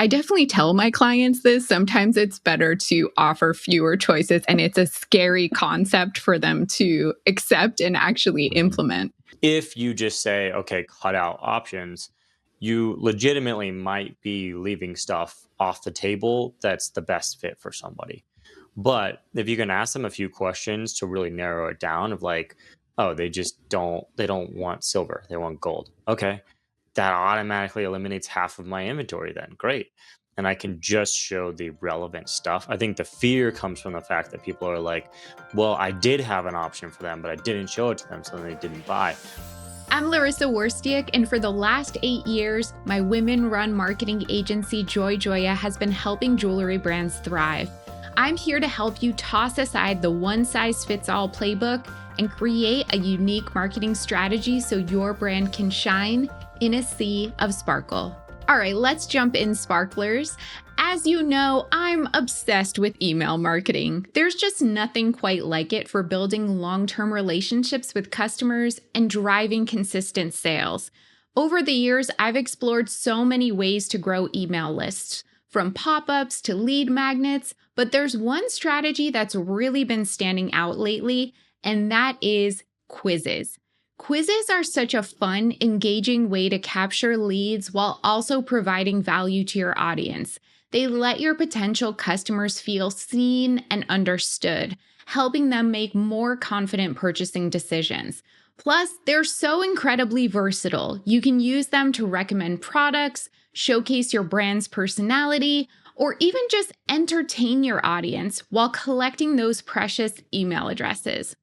I definitely tell my clients this. Sometimes it's better to offer fewer choices, and it's a scary concept for them to accept and actually Mhm. implement. If you just say, okay, cut out options, you legitimately might be leaving stuff off the table that's the best fit for somebody. But if you can ask them a few questions to really narrow it down of like, oh, they don't want silver, they want gold. Okay. That automatically eliminates half of my inventory then. Great. And I can just show the relevant stuff. I think the fear comes from the fact that people are like, well, I did have an option for them, but I didn't show it to them, so they didn't buy. I'm Larissa Worstiak, and for the last 8 years, my women-run marketing agency, Joy Joya, has been helping jewelry brands thrive. I'm here to help you toss aside the one-size-fits-all playbook and create a unique marketing strategy so your brand can shine in a sea of sparkle. All right, let's jump in, sparklers. As you know, I'm obsessed with email marketing. There's just nothing quite like it for building long-term relationships with customers and driving consistent sales. Over the years, I've explored so many ways to grow email lists, from pop-ups to lead magnets, but there's one strategy that's really been standing out lately, and that is quizzes. Quizzes are such a fun, engaging way to capture leads while also providing value to your audience. They let your potential customers feel seen and understood, helping them make more confident purchasing decisions. Plus, they're so incredibly versatile. You can use them to recommend products, showcase your brand's personality, or even just entertain your audience while collecting those precious email addresses.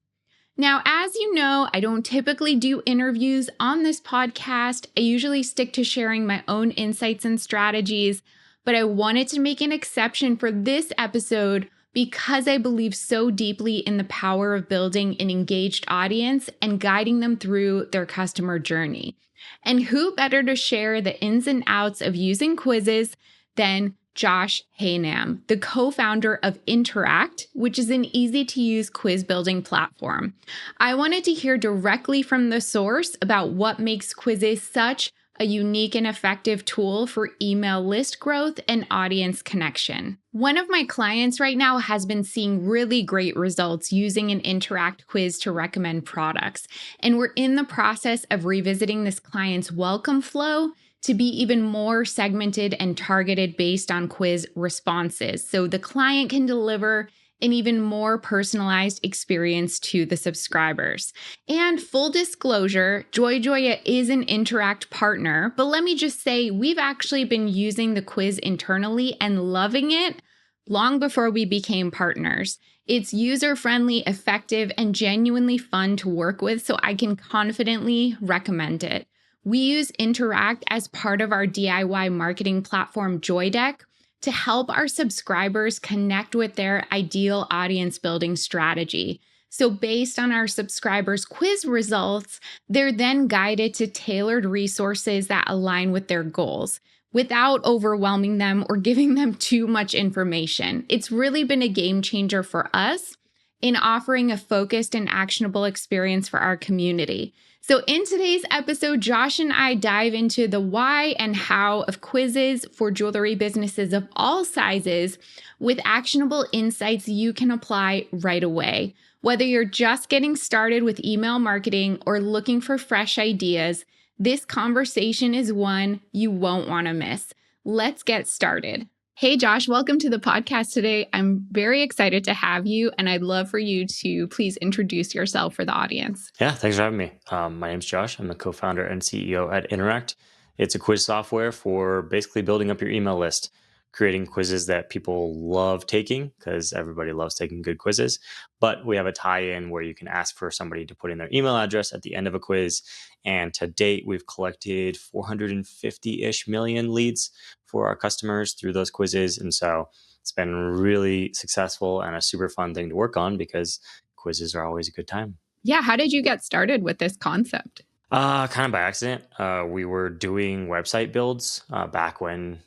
Now, as you know, I don't typically do interviews on this podcast. I usually stick to sharing my own insights and strategies, but I wanted to make an exception for this episode because I believe so deeply in the power of building an engaged audience and guiding them through their customer journey. And who better to share the ins and outs of using quizzes than Josh Haynam, the co-founder of Interact, which is an easy-to-use quiz building platform. I wanted to hear directly from the source about what makes quizzes such a unique and effective tool for email list growth and audience connection. One of my clients right now has been seeing really great results using an Interact quiz to recommend products, and we're in the process of revisiting this client's welcome flow to be even more segmented and targeted based on quiz responses, so the client can deliver an even more personalized experience to the subscribers. And full disclosure, Joy Joya is an Interact partner, but let me just say we've actually been using the quiz internally and loving it long before we became partners. It's user-friendly, effective, and genuinely fun to work with, so I can confidently recommend it. We use Interact as part of our DIY marketing platform, JoyDeck, to help our subscribers connect with their ideal audience building strategy. So based on our subscribers' quiz results, they're then guided to tailored resources that align with their goals without overwhelming them or giving them too much information. It's really been a game changer for us in offering a focused and actionable experience for our community. So in today's episode, Josh and I dive into the why and how of quizzes for jewelry businesses of all sizes with actionable insights you can apply right away. Whether you're just getting started with email marketing or looking for fresh ideas, this conversation is one you won't want to miss. Let's get started. Hey, Josh, welcome to the podcast today. I'm very excited to have you, and I'd love for you to please introduce yourself for the audience. Yeah, thanks for having me. My name's Josh. I'm the co-founder and CEO at Interact. It's a quiz software for basically building up your email list, creating quizzes that people love taking because everybody loves taking good quizzes. But we have a tie-in where you can ask for somebody to put in their email address at the end of a quiz. And to date, we've collected 450-ish million leads for our customers through those quizzes. And so it's been really successful and a super fun thing to work on because quizzes are always a good time. Yeah, how did you get started with this concept? Kind of by accident. We were doing website builds back when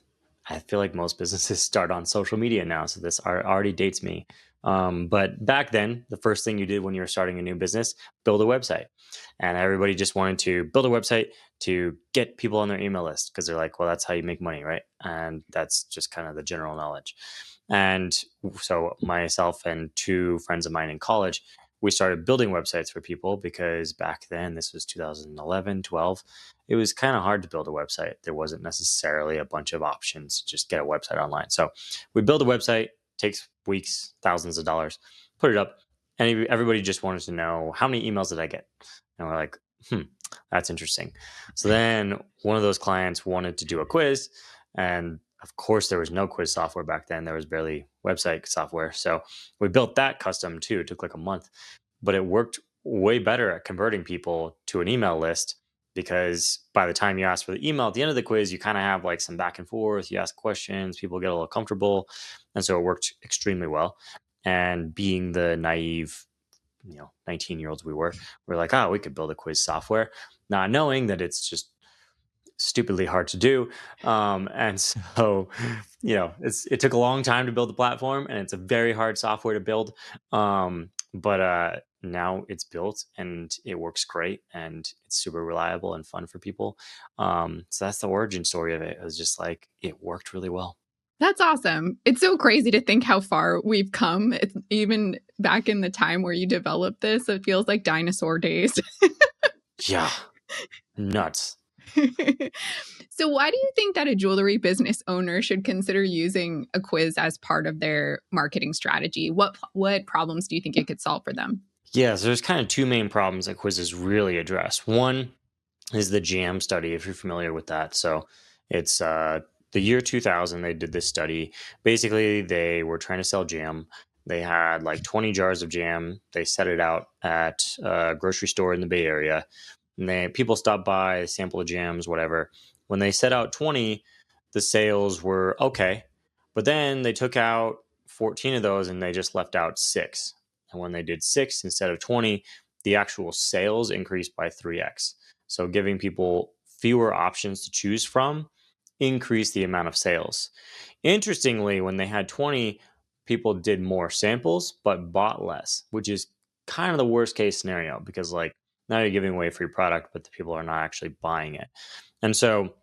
I feel like most businesses start on social media now. So this already dates me. But back then, the first thing you did when you were starting a new business, build a website. And everybody just wanted to build a website, to get people on their email list because they're like, well, that's how you make money, right? And that's just kind of the general knowledge. And so myself and two friends of mine in college, we started building websites for people because back then, this was 2011, 12, it was kind of hard to build a website. There wasn't necessarily a bunch of options to just get a website online. So we build a website, takes weeks, thousands of dollars, put it up, and everybody just wanted to know how many emails did I get? And we're like, hmm, that's interesting. So then one of those clients wanted to do a quiz, and of course, there was no quiz software back then. There was barely website software. So we built that custom too. It took like a month, but it worked way better at converting people to an email list because by the time you ask for the email at the end of the quiz, you kind of have like some back and forth. You ask questions, people get a little comfortable. And so it worked extremely well. And being the naive, 19-year-olds we're like, oh, we could build a quiz software, not knowing that it's just stupidly hard to do. And so, it took a long time to build the platform and it's a very hard software to build. But now it's built and it works great and it's super reliable and fun for people. So that's the origin story of it. It was just like, it worked really well. That's awesome. It's so crazy to think how far we've come. It's even back in the time where you developed this, it feels like dinosaur days. Yeah. Nuts. So, why do you think that a jewelry business owner should consider using a quiz as part of their marketing strategy? What problems do you think it could solve for them? Yeah. So there's kind of two main problems that quizzes really address. One is the GM study, if you're familiar with that. So it's the year 2000, they did this study. Basically, they were trying to sell jam. They had like 20 jars of jam. They set it out at a grocery store in the Bay Area. And people stopped by, sample of jams, whatever. When they set out 20, the sales were okay. But then they took out 14 of those and they just left out six. And when they did six instead of 20, the actual sales increased by 3x. So giving people fewer options to choose from increased the amount of sales. Interestingly, when they had 20, people did more samples but bought less, which is kind of the worst case scenario because like now you're giving away a free product, but the people are not actually buying it. And so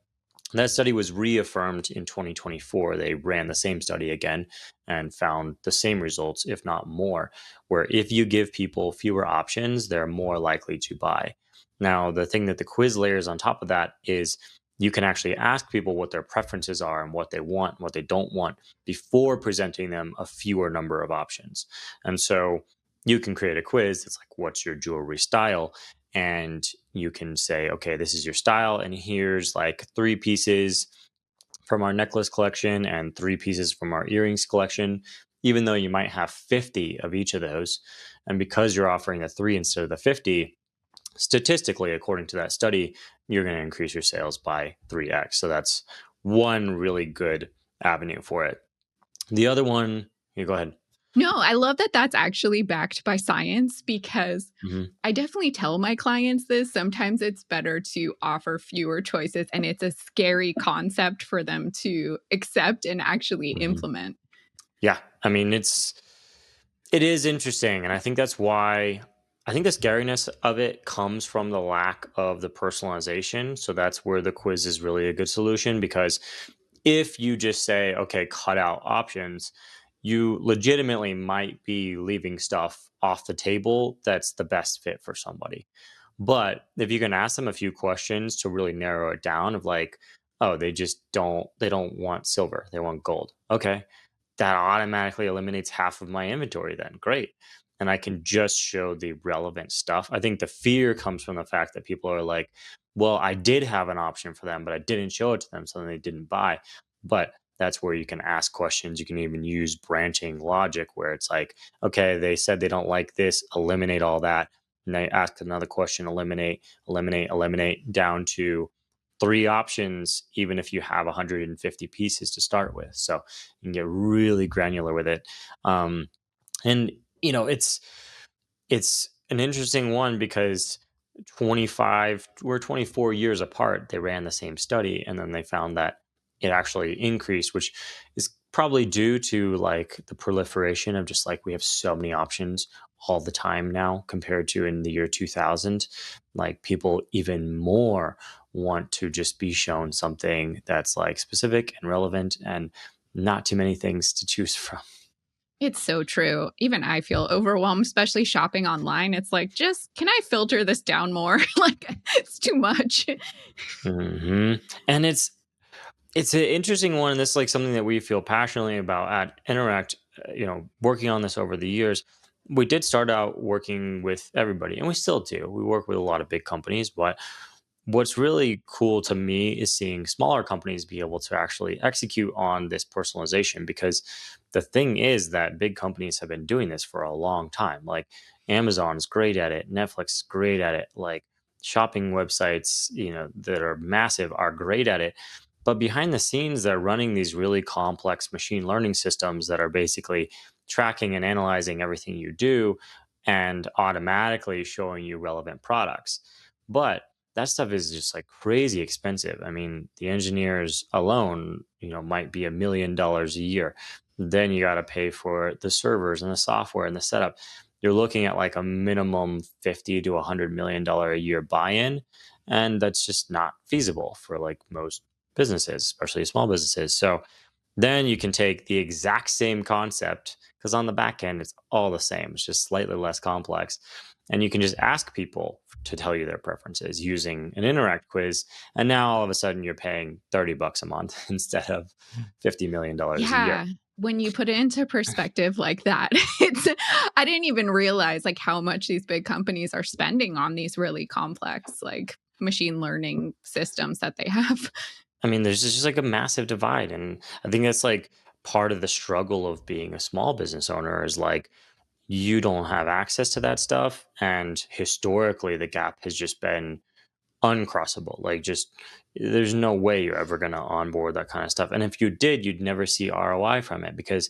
that study was reaffirmed in 2024. They ran the same study again and found the same results, if not more, where if you give people fewer options, they're more likely to buy. Now, the thing that the quiz layers on top of that is you can actually ask people what their preferences are and what they want, what they don't want before presenting them a fewer number of options. And so you can create a quiz that's like, what's your jewelry style? And you can say, okay, this is your style, and here's like three pieces from our necklace collection and three pieces from our earrings collection, even though you might have 50 of each of those. And because you're offering the three instead of the 50, statistically, according to that study, you're going to increase your sales by 3x. So that's one really good avenue for it. The other one, you go ahead. No, I love that that's actually backed by science because Hmm. I definitely tell my clients this. Sometimes it's better to offer fewer choices, and it's a scary concept for them to accept and actually Hmm. implement. Yeah, I mean it is interesting, and I think that's why I think the scariness of it comes from the lack of the personalization. So that's where the quiz is really a good solution because if you just say, okay, cut out options, you legitimately might be leaving stuff off the table that's the best fit for somebody. But if you can ask them a few questions to really narrow it down of like, oh, they don't want silver, they want gold. Okay, that automatically eliminates half of my inventory then. Great. And I can just show the relevant stuff. I think the fear comes from the fact that people are like, well, I did have an option for them, but I didn't show it to them, so then they didn't buy. But that's where you can ask questions. You can even use branching logic where it's like, okay, they said they don't like this, eliminate all that. And they ask another question, eliminate, eliminate, eliminate down to three options, even if you have 150 pieces to start with. So you can get really granular with it. Um, and it's an interesting one because 24 years apart, they ran the same study and then they found that it actually increased, which is probably due to like the proliferation of just like we have so many options all the time now compared to in the year 2000. Like people even more want to just be shown something that's like specific and relevant and not too many things to choose from. It's so true. Even I feel overwhelmed, especially shopping online. It's like, just can I filter this down more? Like, it's too much. And it's an interesting one, and this is like something that we feel passionately about at Interact. Working on this over the years, we did start out working with everybody, and we still do. We work with a lot of big companies, but what's really cool to me is seeing smaller companies be able to actually execute on this personalization, because the thing is that big companies have been doing this for a long time. Like Amazon's great at it, Netflix is great at it, like shopping websites, that are massive are great at it. But behind the scenes, they're running these really complex machine learning systems that are basically tracking and analyzing everything you do and automatically showing you relevant products. But that stuff is just like crazy expensive. I mean, the engineers alone, might be $1 million a year. Then you got to pay for the servers and the software and the setup. You're looking at like a minimum 50 to $100 million a year buy-in, and that's just not feasible for like most businesses, especially small businesses. So then you can take the exact same concept, because on the back end, it's all the same. It's just slightly less complex. And you can just ask people to tell you their preferences using an interact quiz. And now all of a sudden you're paying $30 a month instead of $50 million a year. Yeah. When you put it into perspective like that, it's I didn't even realize like how much these big companies are spending on these really complex like machine learning systems that they have. I mean, there's just like a massive divide. And I think that's like part of the struggle of being a small business owner is like, you don't have access to that stuff. And historically, the gap has just been uncrossable. Like, just there's no way you're ever going to onboard that kind of stuff. And if you did, you'd never see ROI from it, because,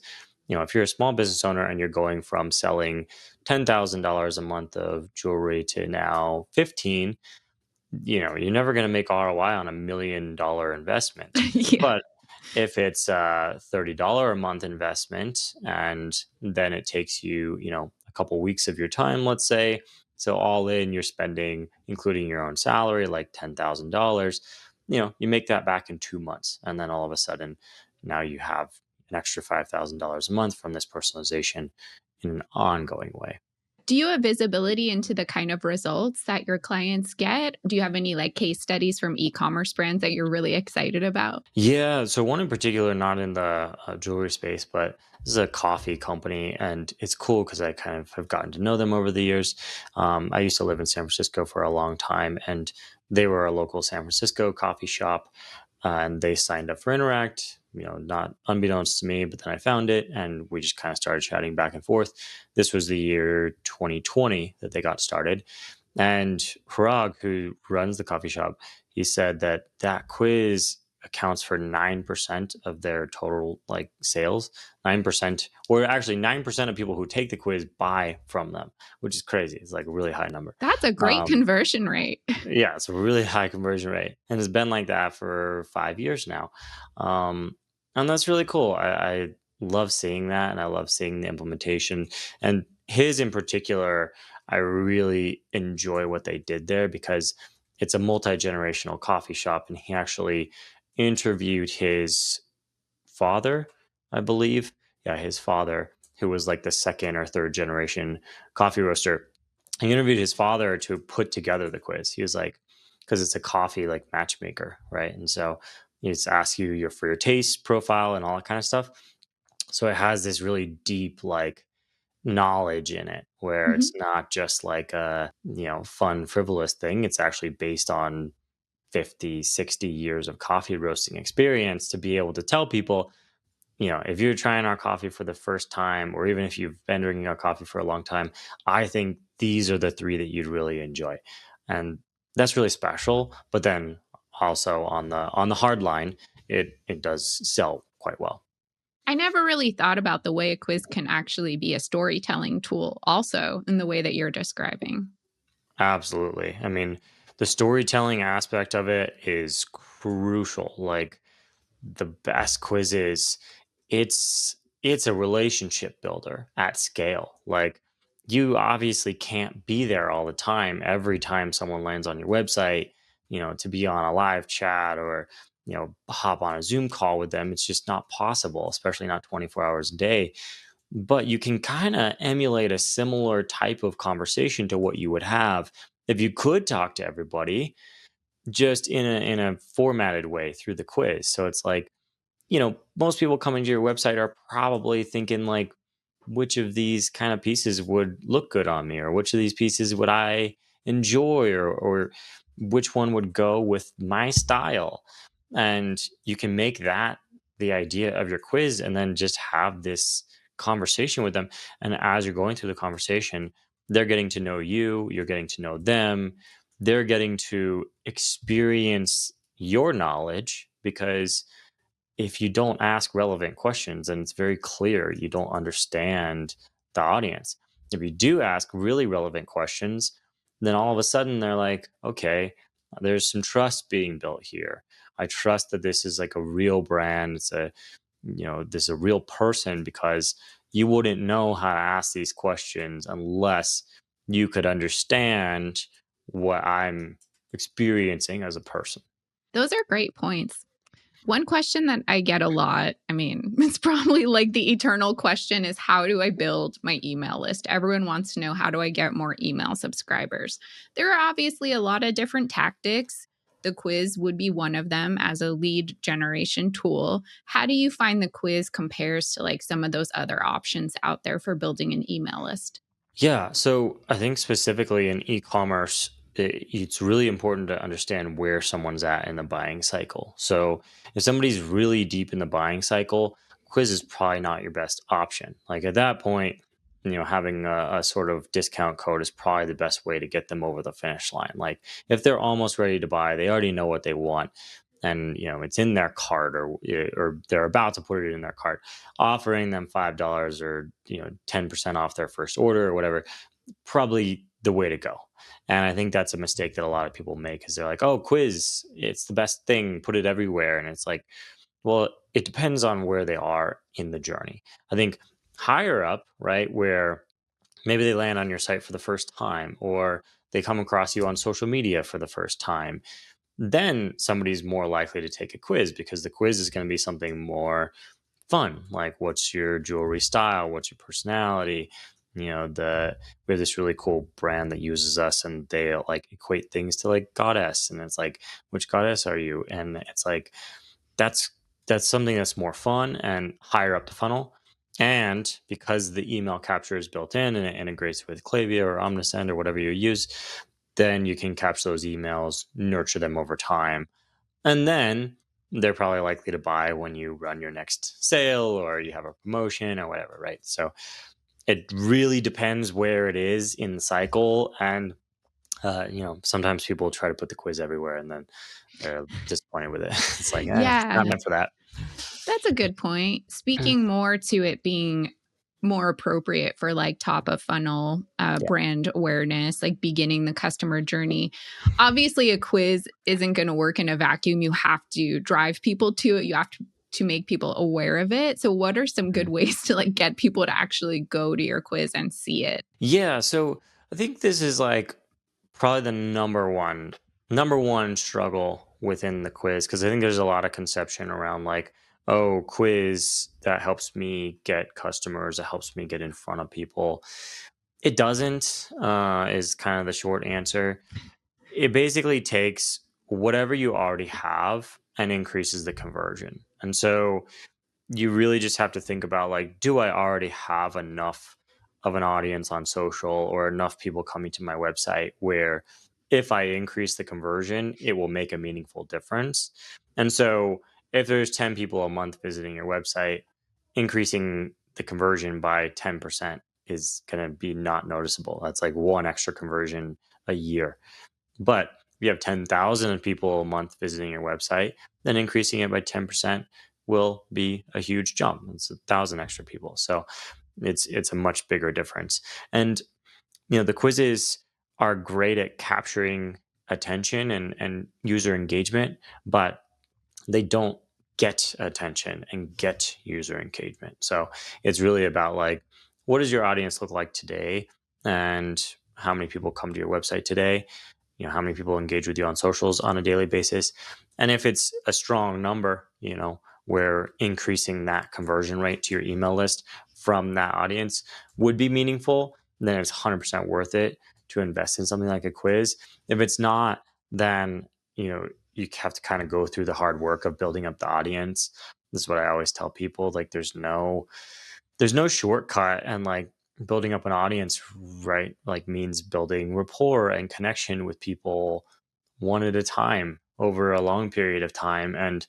if you're a small business owner and you're going from selling $10,000 a month of jewelry to now 15, you're never going to make ROI on $1 million investment. Yeah. But if it's a $30 a month investment, and then it takes you, a couple weeks of your time, let's say, so all in, you're spending, including your own salary, like $10,000. You make that back in 2 months, and then all of a sudden, now you have an extra $5,000 a month from this personalization in an ongoing way. Do you have visibility into the kind of results that your clients get? Do you have any like case studies from e-commerce brands that you're really excited about? Yeah, so one in particular, not in the jewelry space, but this is a coffee company, and it's cool because I kind of have gotten to know them over the years. I used to live in San Francisco for a long time, and they were a local San Francisco coffee shop, and they signed up for Interact. Not unbeknownst to me, but then I found it, and we just kind of started chatting back and forth. This was the year 2020 that they got started, and Parag, who runs the coffee shop, he said that that quiz accounts for 9% of their total like sales. 9%, or actually 9% of people who take the quiz buy from them, which is crazy. It's like a really high number. That's a great Um, conversion rate. yeah, it's a really high conversion rate, and it's been like that for 5 years now. Um, and that's really cool. I love seeing that, and I love seeing the implementation. And his in particular, I really enjoy what they did there, because it's a multi generational coffee shop, and he actually interviewed his father, I believe. Yeah, his father, who was like the second or third generation coffee roaster. He interviewed his father to put together the quiz. He was like, because it's a coffee like matchmaker, right? And so he just asks you for your taste profile and all that kind of stuff. So it has this really deep like knowledge in it, where Mhm. it's not just like a, fun frivolous thing. It's actually based on 50, 60 years of coffee roasting experience to be able to tell people, if you're trying our coffee for the first time, or even if you've been drinking our coffee for a long time, I think these are the three that you'd really enjoy. And that's really special. But then also on the hard line, it does sell quite well. I never really thought about the way a quiz can actually be a storytelling tool, also, in the way that you're describing. Absolutely. I mean, the storytelling aspect of it is crucial. Like, the best quizzes, it's a relationship builder at scale. Like, you obviously can't be there all the time. Every time someone lands on your website, to be on a live chat or, hop on a Zoom call with them, it's just not possible, especially not 24 hours a day. But you can kind of emulate a similar type of conversation to what you would have if you could talk to everybody just in a formatted way through the quiz. So it's like, most people coming to your website are probably thinking like, which of these kind of pieces would look good on me, or which of these pieces would I enjoy, or which one would go with my style. And you can make that the idea of your quiz and then just have this conversation with them. And as you're going through the conversation, they're getting to know you, you're getting to know them, they're getting to experience your knowledge because if you don't ask relevant questions, then it's very clear you don't understand the audience. If you do ask really relevant questions, then all of a sudden they're like, okay, there's some trust being built here. I trust that this is like a real brand. This is a real person because you wouldn't know how to ask these questions unless you could understand what I'm experiencing as a person. Those are great points. One question that I get a lot, I mean, it's probably like the eternal question is how do I build my email list? Everyone wants to know how do I get more email subscribers? There are obviously a lot of different tactics. The quiz would be one of them as a lead generation tool. How do you find the quiz compares to like some of those other options out there for building an email list? Yeah, so I think specifically in e-commerce, it's really important to understand where someone's at in the buying cycle. So if somebody's really deep in the buying cycle, quiz is probably not your best option. Like at that point, having a sort of discount code is probably the best way to get them over the finish line. Like if they're almost ready to buy, they already know what they want, and it's in their cart, or they're about to put it in their cart, offering them $5 or 10% off their first order or whatever, probably the way to go. And I think that's a mistake that a lot of people make, is they're like, oh, quiz, it's the best thing, put it everywhere. And it's like, well, it depends on where they are in the journey. I think higher up, right, where maybe they land on your site for the first time, or they come across you on social media for the first time, then somebody's more likely to take a quiz, because the quiz is going to be something more fun, like what's your jewelry style, what's your personality. We have this really cool brand that uses us, and they like equate things to like goddess, and it's like, which goddess are you? And it's like, that's that's something that's more fun and higher up the funnel. And because the email capture is built in and it integrates with Klaviyo or Omnisend or whatever you use, then you can capture those emails, nurture them over time, and then they're probably likely to buy when you run your next sale or you have a promotion or whatever, right? So it really depends where it is in the cycle. And, sometimes people try to put the quiz everywhere and then they're disappointed with it. It's like, not Yeah. meant for that. That's a good point. Speaking more to it being more appropriate for like top of funnel Yeah. brand awareness, like beginning the customer journey. Obviously, a quiz isn't going to work in a vacuum. You have to drive people to it. You have to make people aware of it. So, what are some good Mhm. ways to like get people to actually go to your quiz and see it? Yeah. So I think this is like probably the number one struggle within the quiz, because I think there's a lot of conception around like, oh, quiz that helps me get customers, that helps me get in front of people. It doesn't, is kind of the short answer. It basically takes whatever you already have and increases the conversion. And so you really just have to think about like, do I already have enough of an audience on social, or enough people coming to my website, where if I increase the conversion, it will make a meaningful difference. And so if there's 10 people a month visiting your website, increasing the conversion by 10% is going to be not noticeable. That's like one extra conversion a year. But if you have 10,000 people a month visiting your website, then increasing it by 10% will be a huge jump. It's 1,000 extra people. So it's a much bigger difference. And the quizzes are great at capturing attention and user engagement, but they don't get attention and get user engagement. So it's really about like, what does your audience look like today? and how many people come to your website today, how many people engage with you on socials on a daily basis. And if it's a strong number, where increasing that conversion rate to your email list from that audience would be meaningful, then it's 100% worth it to invest in something like a quiz. If it's not, then you have to kind of go through the hard work of building up the audience. This is what I always tell people, like there's no shortcut, and like building up an audience, right, like means building rapport and connection with people one at a time over a long period of time. And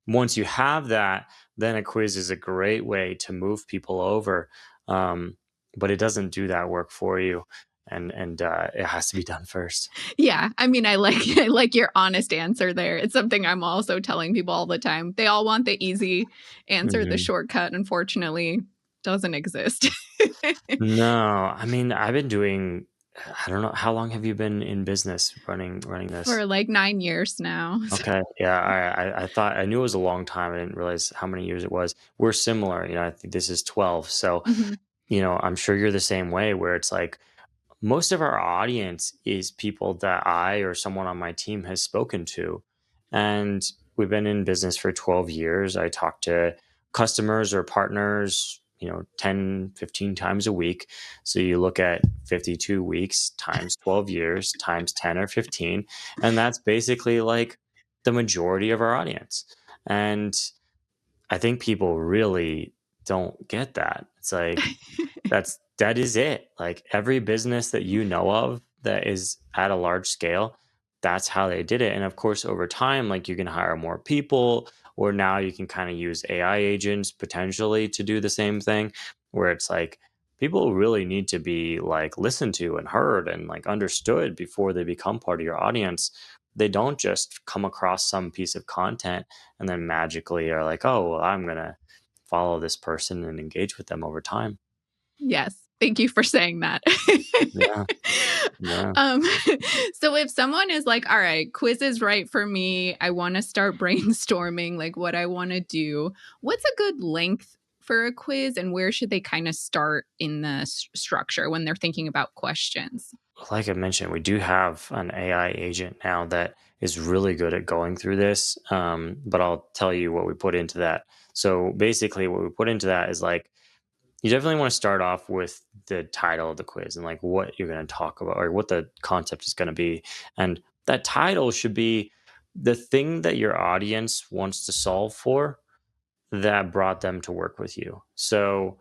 once you have that, then a quiz is a great way to move people over. um, but it doesn't do that work for you, and it has to be done first. Yeah, I mean, I like I like your honest answer there. It's something I'm also telling people all the time. They all want the easy answer, the Hmm. shortcut, unfortunately, doesn't exist. No, I mean, I've been doing, I don't know, how long have you been in business running this? For, like, 9 years now. Okay, yeah, I thought, I knew it was a long time. I didn't realize how many years it was. We're similar, I think this is 12. So, Mhm. I'm sure you're the same way, where it's like most of our audience is people that I or someone on my team has spoken to. And we've been in business for 12 years. I talk to customers or partners, 10, 15 times a week. So you look at 52 weeks times 12 years times 10 or 15, and that's basically like the majority of our audience. And I think people really don't get that. It's like, that is it. Like every business that you know of that is at a large scale, that's how they did it. And of course, over time, like you can hire more people, or now you can kind of use AI agents potentially to do the same thing, where it's like people really need to be like listened to and heard and like understood before they become part of your audience. They don't just come across some piece of content and then magically are like, oh, well, I'm going to follow this person and engage with them over time. Yes, thank you for saying that. Yeah. Yeah. Um, so if someone is like, "All right, quiz is right for me. I wanna start brainstorming, like, what I wanna do," what's a good length for a quiz, and where should they kinda start in the structure when they're thinking about questions? Like I mentioned, we do have an AI agent now that is really good at going through this. But I'll tell you what we put into that. So basically, what we put into that is like, you definitely want to start off with the title of the quiz and like what you're going to talk about or what the concept is going to be. And that title should be the thing that your audience wants to solve for that brought them to work with you. So,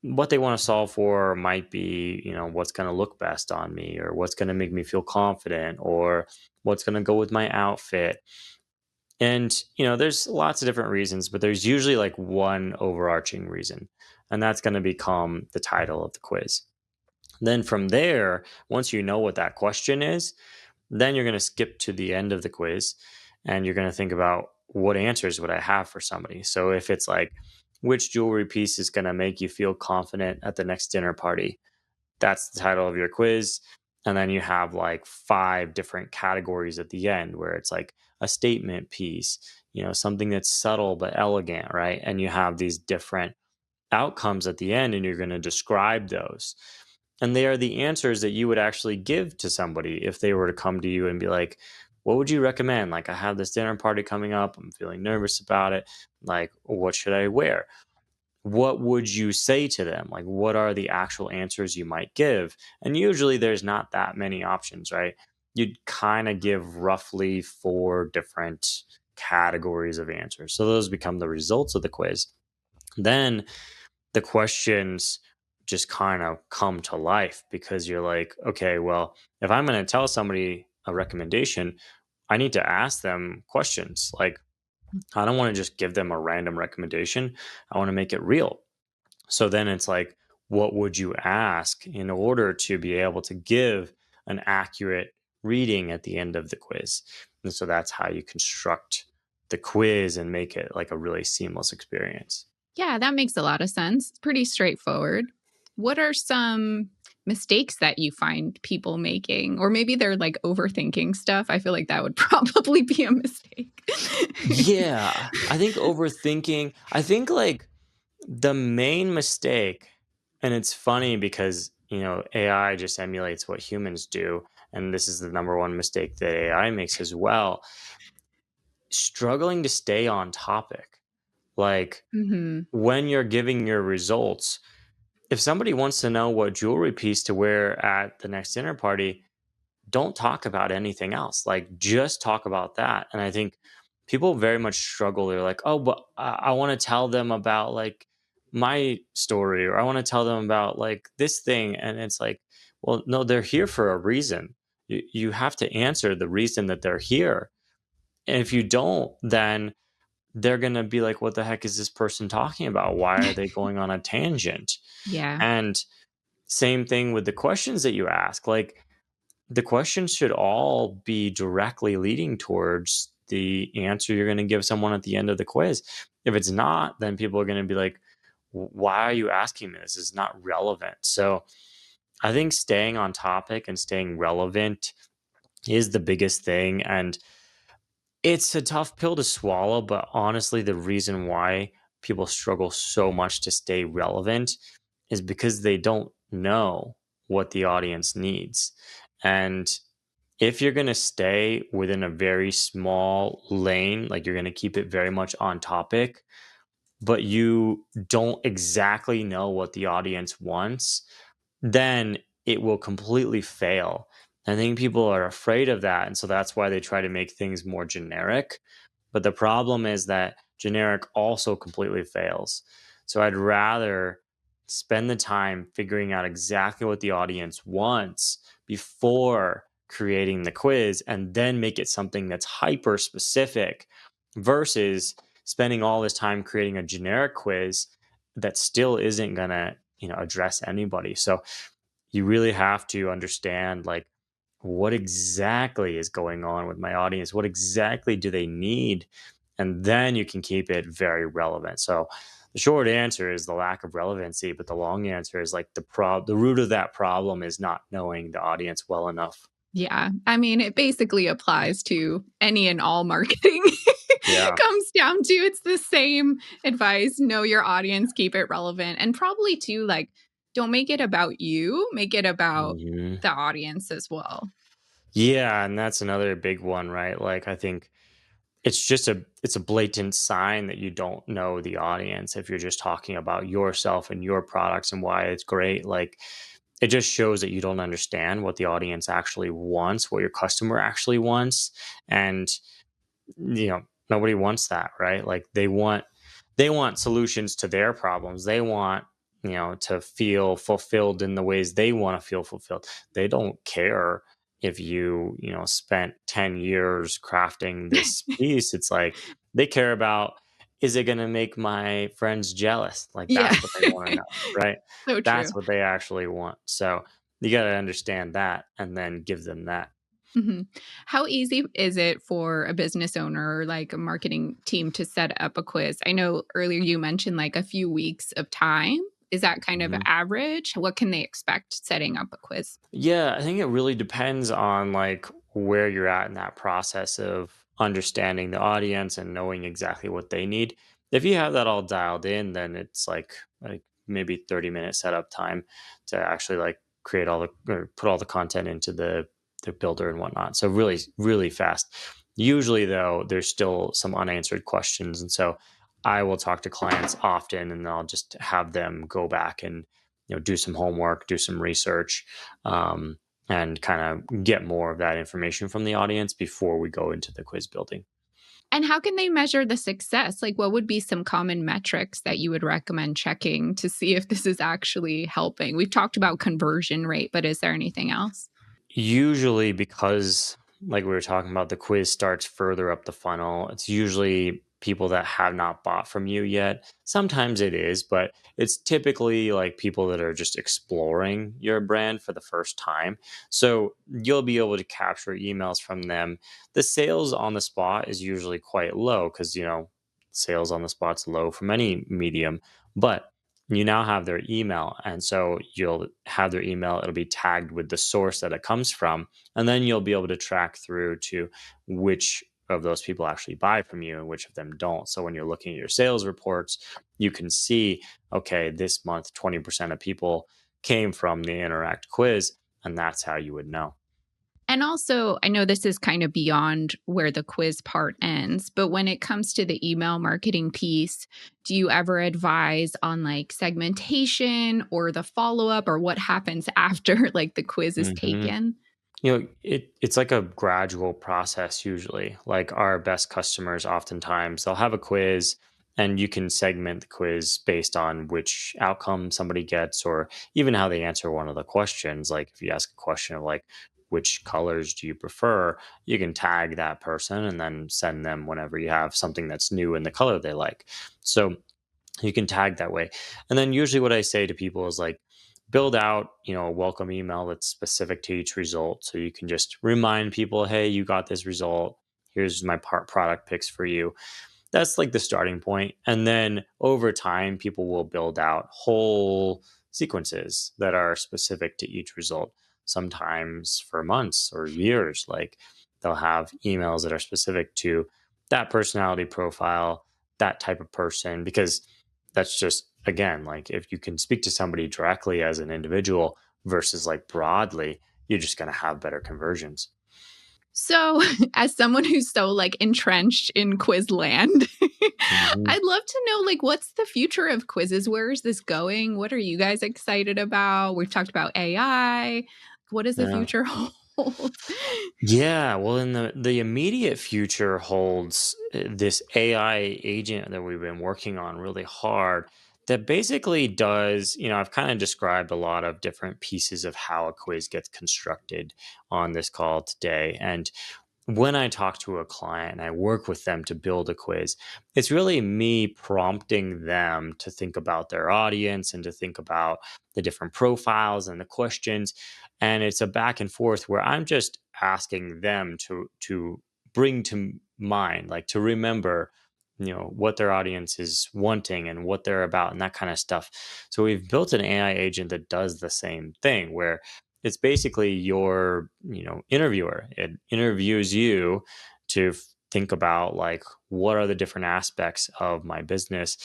what they want to solve for might be, what's going to look best on me, or what's going to make me feel confident, or what's going to go with my outfit. And, there's lots of different reasons, but there's usually like one overarching reason, and that's going to become the title of the quiz. Then from there, once you know what that question is, then you're going to skip to the end of the quiz and you're going to think about what answers would I have for somebody. So if it's like, which jewelry piece is going to make you feel confident at the next dinner party? That's the title of your quiz. And then you have like five different categories at the end where it's like a statement piece, something that's subtle but elegant, right? And you have these different outcomes at the end and you're going to describe those. And they are the answers that you would actually give to somebody if they were to come to you and be like, what would you recommend? Like, I have this dinner party coming up. I'm feeling nervous about it. Like, what should I wear? What would you say to them? Like, what are the actual answers you might give? And usually there's not that many options, right? You'd kind of give roughly four different categories of answers. So those become the results of the quiz. Then the questions just kind of come to life because you're like, okay, well, if I'm going to tell somebody a recommendation, I need to ask them questions. Like, I don't want to just give them a random recommendation. I want to make it real. So then it's like, what would you ask in order to be able to give an accurate reading at the end of the quiz? And so that's how you construct the quiz and make it like a really seamless experience. Yeah, that makes a lot of sense. It's pretty straightforward. What are some mistakes that you find people making? Or maybe they're like overthinking stuff. I feel like that would probably be a mistake. Yeah, I think like the main mistake, and it's funny because AI just emulates what humans do. And this is the number one mistake that AI makes as well, struggling to stay on topic. Like Hmm. when you're giving your results, if somebody wants to know what jewelry piece to wear at the next dinner party, don't talk about anything else. Like, just talk about that. And I think people very much struggle. They're like, oh, but I want to tell them about like my story, or I want to tell them about like this thing. And it's like, well, no, they're here for a reason. You have to answer the reason that they're here. And if you don't, then they're going to be like, what the heck is this person talking about? Why are they going on a tangent? Yeah. And same thing with the questions that you ask. Like, the questions should all be directly leading towards the answer you're going to give someone at the end of the quiz. If it's not, then people are going to be like, why are you asking me? This is not relevant. So I think staying on topic and staying relevant is the biggest thing. And it's a tough pill to swallow, but honestly, the reason why people struggle so much to stay relevant is because they don't know what the audience needs. And if you're going to stay within a very small lane, like you're going to keep it very much on topic, but you don't exactly know what the audience wants, then it will completely fail. I think people are afraid of that. And so that's why they try to make things more generic. But the problem is that generic also completely fails. So I'd rather spend the time figuring out exactly what the audience wants before creating the quiz and then make it something that's hyper specific versus spending all this time creating a generic quiz that still isn't going to address anybody. So you really have to understand like what exactly is going on with my audience, what exactly do they need, and then you can keep it very relevant. So the short answer is the lack of relevancy, but the long answer is like the root of that problem is not knowing the audience well enough. Yeah. I mean, it basically applies to any and all marketing. Yeah. Comes down to it's the same advice. Know your audience, keep it relevant. And probably too, like, don't make it about you, make it about Mhm. the audience as well. Yeah, and that's another big one, right? Like I think it's a blatant sign that you don't know the audience if you're just talking about yourself and your products and why it's great. Like it just shows that you don't understand what the audience actually wants, what your customer actually wants. And nobody wants that, right? Like they want solutions to their problems. They want to feel fulfilled in the ways they want to feel fulfilled. They don't care if spent 10 years crafting this piece. It's like they care about, is it going to make my friends jealous? Like Yeah. that's what they want to know, right? So That's true. what they actually want. So you got to understand that and then give them that. Mhm. How easy is it for a business owner or like a marketing team to set up a quiz? I know earlier you mentioned like a few weeks of time. Is that kind of Mhm. average? What can they expect setting up a quiz? Yeah, I think it really depends on like where you're at in that process of understanding the audience and knowing exactly what they need. If you have that all dialed in, then it's like maybe 30-minute setup time to actually like create all the or put all the content into the builder and whatnot. So really, really fast. Usually though, there's still some unanswered questions. And so I will talk to clients often and I'll just have them go back and do some homework, do some research, um, and kind of get more of that information from the audience before we go into the quiz building. And how can they measure the success? Like, what would be some common metrics that you would recommend checking to see if this is actually helping? We've talked about conversion rate, but is there anything else? Usually, because like we were talking about, the quiz starts further up the funnel. It's usually people that have not bought from you yet. Sometimes it is, but it's typically like people that are just exploring your brand for the first time. So you'll be able to capture emails from them. The sales on the spot is usually quite low because, sales on the spot's low from any medium, but you now have their email. And so you'll have their email, it'll be tagged with the source that it comes from. And then you'll be able to track through to which of those people actually buy from you and which of them don't. So when you're looking at your sales reports, you can see, okay, this month, 20% of people came from the Interact quiz, and that's how you would know. And also, I know this is kind of beyond where the quiz part ends, but when it comes to the email marketing piece, do you ever advise on like segmentation or the follow up or what happens after like the quiz is Mhm. taken? It's like a gradual process usually. Like our best customers oftentimes they'll have a quiz and you can segment the quiz based on which outcome somebody gets or even how they answer one of the questions. Like if you ask a question of like which colors do you prefer, you can tag that person and then send them whenever you have something that's new in the color they like. So you can tag that way. And then usually what I say to people is like build out, a welcome email that's specific to each result. So you can just remind people, hey, you got this result. Here's my product picks for you. That's like the starting point. And then over time, people will build out whole sequences that are specific to each result, sometimes for months or years. Like they'll have emails that are specific to that personality profile, that type of person, because that's just, again, like if you can speak to somebody directly as an individual versus like broadly, you're just going to have better conversions. So, as someone who's so like entrenched in quiz land, Mhm. I'd love to know like what's the future of quizzes? Where is this going? What are you guys excited about? We've talked about AI. What does the Yeah. future hold? Yeah, well, in the immediate future holds this AI agent that we've been working on really hard that basically does, I've kind of described a lot of different pieces of how a quiz gets constructed on this call today. And when I talk to a client and I work with them to build a quiz, it's really me prompting them to think about their audience and to think about the different profiles and the questions. And it's a back and forth where I'm just asking them to bring to mind, like to remember, what their audience is wanting and what they're about and that kind of stuff. So we've built an AI agent that does the same thing where it's basically your interviewer. It interviews you to think about like what are the different aspects of my business,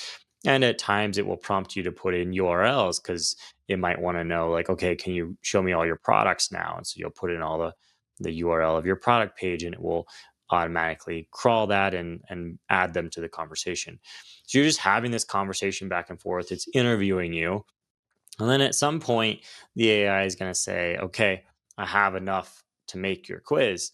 and at times it will prompt you to put in URLs because it might want to know like, okay, can you show me all your products now? And so you'll put in all the URL of your product page and it will automatically crawl that and add them to the conversation. So you're just having this conversation back and forth. It's interviewing you, and then at some point, the AI is going to say, okay, I have enough to make your quiz.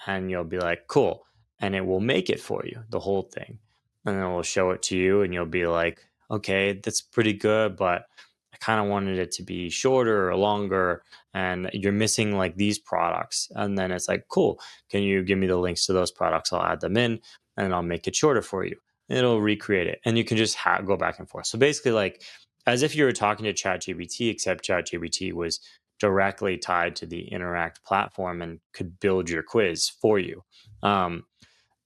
And you'll be like, cool. And it will make it for you, the whole thing. And then it will show it to you, and you'll be like, okay, that's pretty good, but I kind of wanted it to be shorter or longer. And you're missing like these products. And then it's like, cool. Can you give me the links to those products? I'll add them in and I'll make it shorter for you. It'll recreate it. And you can just go back and forth. So basically, like, as if you were talking to ChatGPT, except ChatGPT was directly tied to the Interact platform and could build your quiz for you. Um,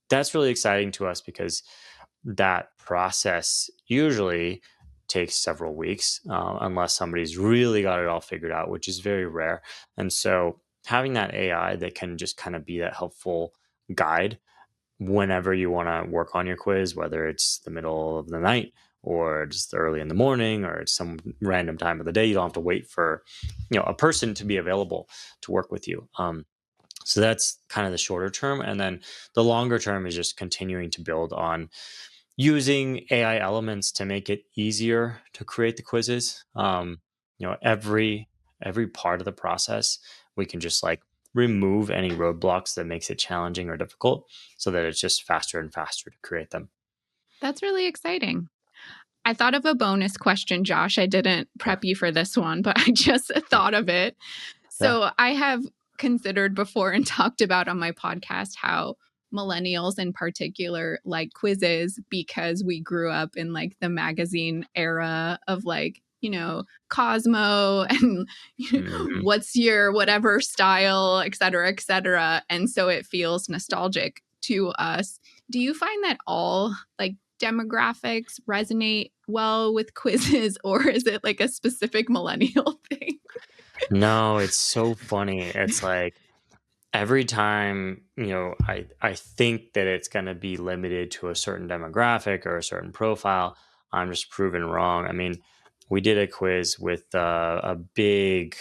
that's really exciting to us because that process usually takes several weeks, unless somebody's really got it all figured out, which is very rare. And so having that AI that can just kind of be that helpful guide whenever you want to work on your quiz, whether it's the middle of the night or just early in the morning or it's some random time of the day. You don't have to wait for, a person to be available to work with you. So that's kind of the shorter term. And then the longer term is just continuing to build on using AI elements to make it easier to create the quizzes. Every part of the process, we can just like remove any roadblocks that makes it challenging or difficult, so that it's just faster and faster to create them. That's really exciting. I thought of a bonus question, Josh. I didn't Yeah, prep you for this one, but I just yeah, thought of it. yeah. So I have considered before and talked about on my podcast how millennials in particular like quizzes because we grew up in like the magazine era of like, Cosmo and Mhm. what's your whatever style, et cetera, et cetera. And so it feels nostalgic to us. Do you find that all like demographics resonate well with quizzes, or is it like a specific millennial thing? No, it's so funny. It's like every time, I think that it's going to be limited to a certain demographic or a certain profile, I'm just proven wrong. I mean, we did a quiz with a big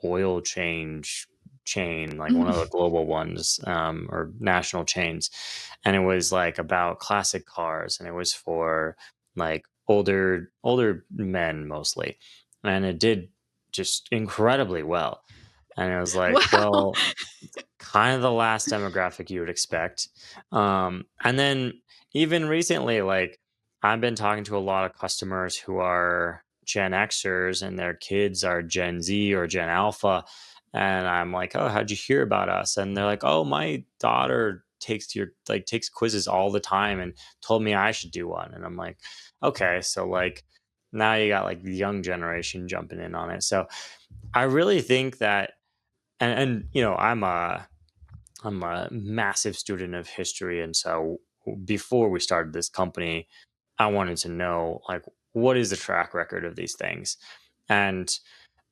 oil change chain, like one of the global ones, or national chains. And it was like about classic cars, and it was for like older men mostly. And it did just incredibly well. And it was like, Wow. well, kind of the last demographic you would expect. And then even recently, like I've been talking to a lot of customers who are Gen Xers and their kids are Gen Z or Gen Alpha. And I'm like, oh, how'd you hear about us? And they're like, oh, my daughter takes quizzes all the time and told me I should do one. And I'm like, okay, so like now you got like the young generation jumping in on it. So I really think that, and you know, I'm a massive student of history, and so before we started this company, I wanted to know like what is the track record of these things, and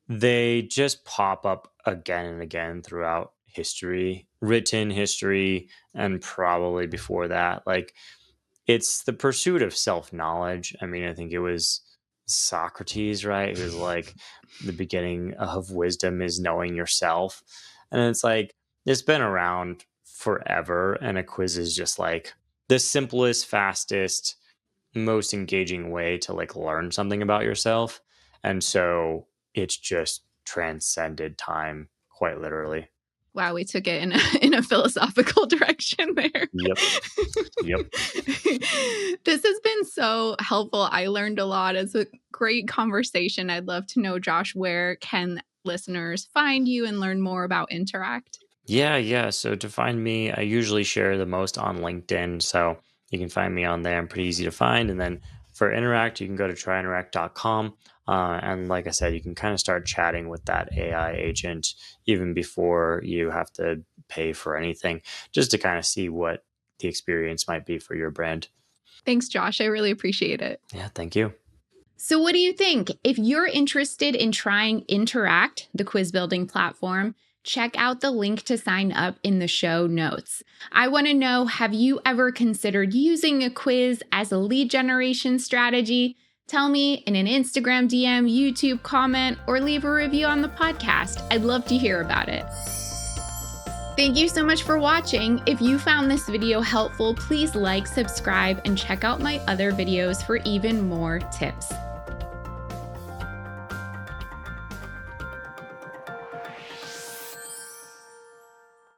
they just pop up again and again throughout history, written history, and probably before that. Like it's the pursuit of self knowledge. I mean, I think it was Socrates, right? Who's like the beginning of wisdom is knowing yourself. And it's like, it's been around forever. And a quiz is just like the simplest, fastest, most engaging way to like learn something about yourself. And so it's just transcended time quite literally. Wow, we took it in in a philosophical direction there. Yep. Yep. This has been so helpful. I learned a lot. It's a great conversation. I'd love to know, Josh, where can listeners find you and learn more about Interact? Yeah, yeah. So to find me, I usually share the most on LinkedIn. So you can find me on there. I'm pretty easy to find. And then for Interact, you can go to tryinteract.com. And like I said, you can kind of start chatting with that AI agent even before you have to pay for anything, just to kind of see what the experience might be for your brand. Thanks, Josh. I really appreciate it. Yeah, thank you. So, what do you think? If you're interested in trying Interact, the quiz building platform, check out the link to sign up in the show notes. I want to know, have you ever considered using a quiz as a lead generation strategy? Tell me in an Instagram DM, YouTube comment, or leave a review on the podcast. I'd love to hear about it. Thank you so much for watching. If you found this video helpful, please like, subscribe, and check out my other videos for even more tips.